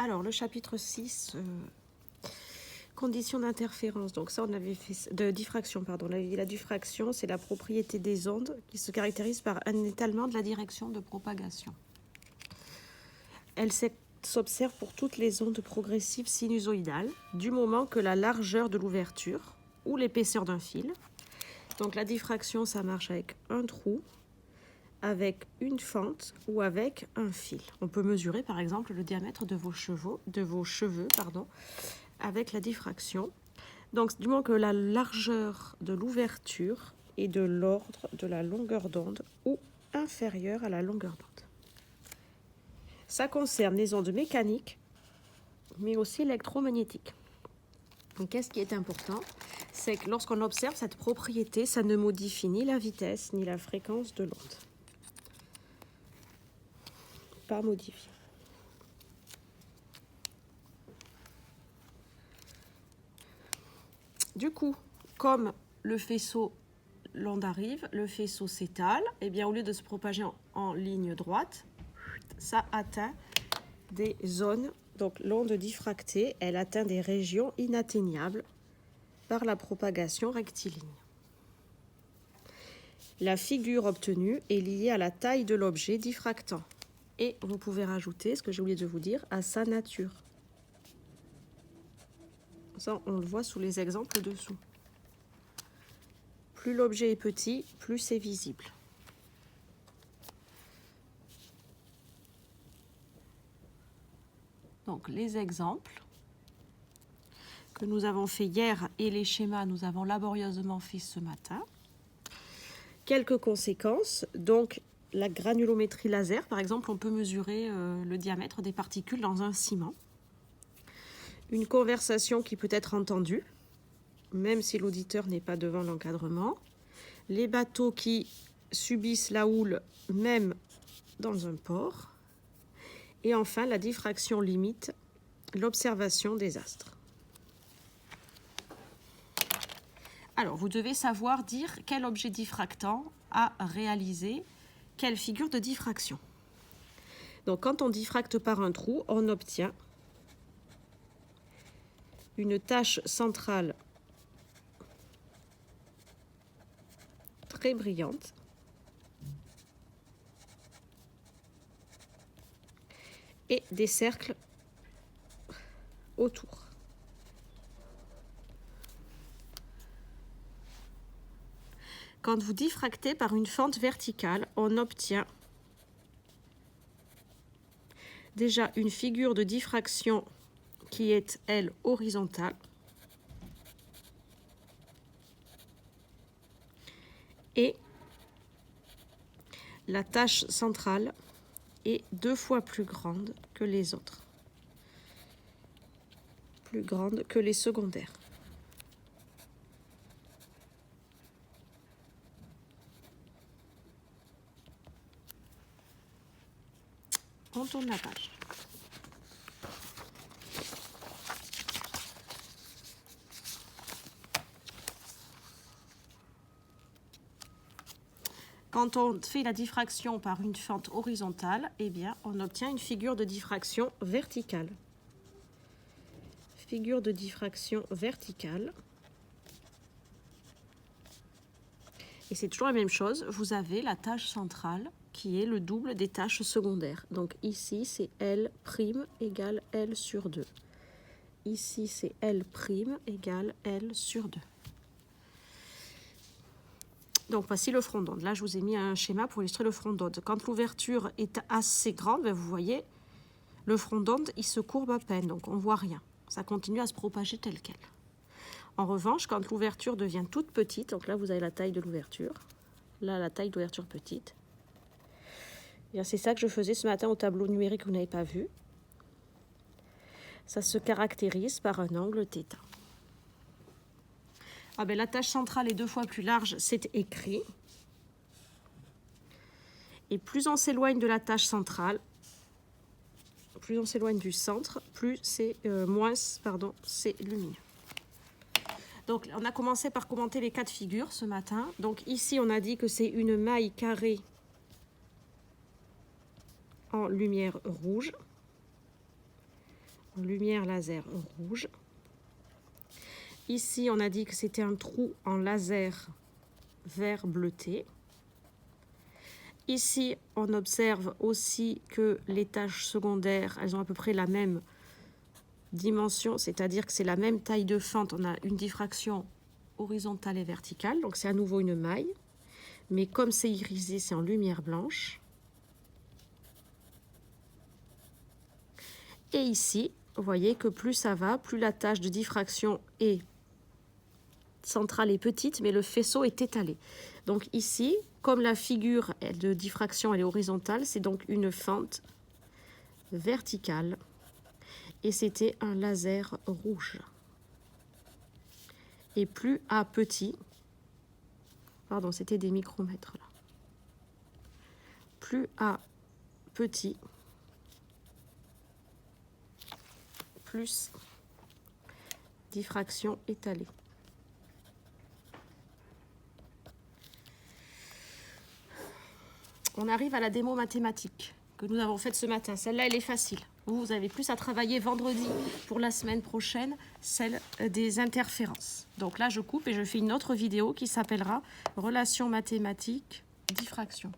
Alors, le chapitre 6, conditions d'interférence. Donc ça, on avait fait de diffraction, pardon. La diffraction, c'est la propriété des ondes qui se caractérise par un étalement de la direction de propagation. Elle s'observe pour toutes les ondes progressives sinusoïdales, du moment que la largeur de l'ouverture ou l'épaisseur d'un fil. Donc la diffraction, ça marche avec un trou, avec une fente ou avec un fil. On peut mesurer par exemple le diamètre de vos cheveux, avec la diffraction. Donc du moment que la largeur de l'ouverture est de l'ordre de la longueur d'onde ou inférieure à la longueur d'onde. Ça concerne les ondes mécaniques, mais aussi électromagnétiques. Donc qu'est-ce qui est important? C'est que lorsqu'on observe cette propriété, ça ne modifie ni la vitesse ni la fréquence de l'onde. Pas modifié. Du coup, comme le faisceau, l'onde arrive, le faisceau s'étale, et bien au lieu de se propager en ligne droite, ça atteint des zones. Donc l'onde diffractée, elle atteint des régions inatteignables par la propagation rectiligne. La figure obtenue est liée à la taille de l'objet diffractant. Et vous pouvez rajouter, ce que j'ai oublié de vous dire, à sa nature. Ça, on le voit sous les exemples dessous. Plus l'objet est petit, plus c'est visible. Donc, les exemples que nous avons fait hier et les schémas, nous avons laborieusement fait ce matin. Quelques conséquences. Donc, la granulométrie laser, par exemple, on peut mesurer le diamètre des particules dans un ciment. Une conversation qui peut être entendue, même si l'auditeur n'est pas devant l'encadrement. Les bateaux qui subissent la houle, même dans un port. Et enfin, la diffraction limite l'observation des astres. Alors, vous devez savoir dire quel objet diffractant a réalisé quelle figure de diffraction. Donc, quand on diffracte par un trou, on obtient une tache centrale très brillante et des cercles autour. Quand vous diffractez par une fente verticale, on obtient déjà une figure de diffraction qui est, elle, horizontale. Et la tache centrale est 2 fois plus grande que les autres. Plus grande que les secondaires. On tourne la page. Quand on fait la diffraction par une fente horizontale, eh bien, on obtient une figure de diffraction verticale. Figure de diffraction verticale. Et c'est toujours la même chose. Vous avez la tâche centrale qui est le double des tâches secondaires. Donc ici, c'est L' égale L sur 2. Ici, c'est L' égale L sur 2. Donc voici le front d'onde. Là, je vous ai mis un schéma pour illustrer le front d'onde. Quand l'ouverture est assez grande, vous voyez, le front d'onde, il se courbe à peine, donc on ne voit rien. Ça continue à se propager tel quel. En revanche, quand l'ouverture devient toute petite, donc là, vous avez la taille de l'ouverture. Là, la taille d'ouverture petite. C'est ça que je faisais ce matin au tableau numérique que vous n'avez pas vu. Ça se caractérise par un angle θ. La tâche centrale est 2 fois plus large, c'est écrit. Et plus on s'éloigne de la tâche centrale, plus on s'éloigne du centre, plus c'est c'est lumineux. Donc, on a commencé par commenter les 4 figures ce matin. Donc, ici, on a dit que c'est une maille carrée en lumière rouge. en lumière laser en rouge. Ici, on a dit que c'était un trou en laser vert bleuté. Ici, on observe aussi que les taches secondaires, elles ont à peu près la même dimension, c'est-à-dire que c'est la même taille de fente. On a une diffraction horizontale et verticale, donc c'est à nouveau une maille. Mais comme c'est irisé, c'est en lumière blanche. Et ici, vous voyez que plus ça va, plus la tache de diffraction est centrale et petite, mais le faisceau est étalé. Donc ici, comme la figure de diffraction elle est horizontale, c'est donc une fente verticale. Et c'était un laser rouge. Et plus A petit, pardon, c'était des micromètres là. Plus A petit, plus diffraction étalée. On arrive à la démo mathématique que nous avons faite ce matin. Celle-là, elle est facile. Vous avez plus à travailler vendredi pour la semaine prochaine, celle des interférences. Donc là, je coupe et je fais une autre vidéo qui s'appellera « Relations mathématiques, diffraction ».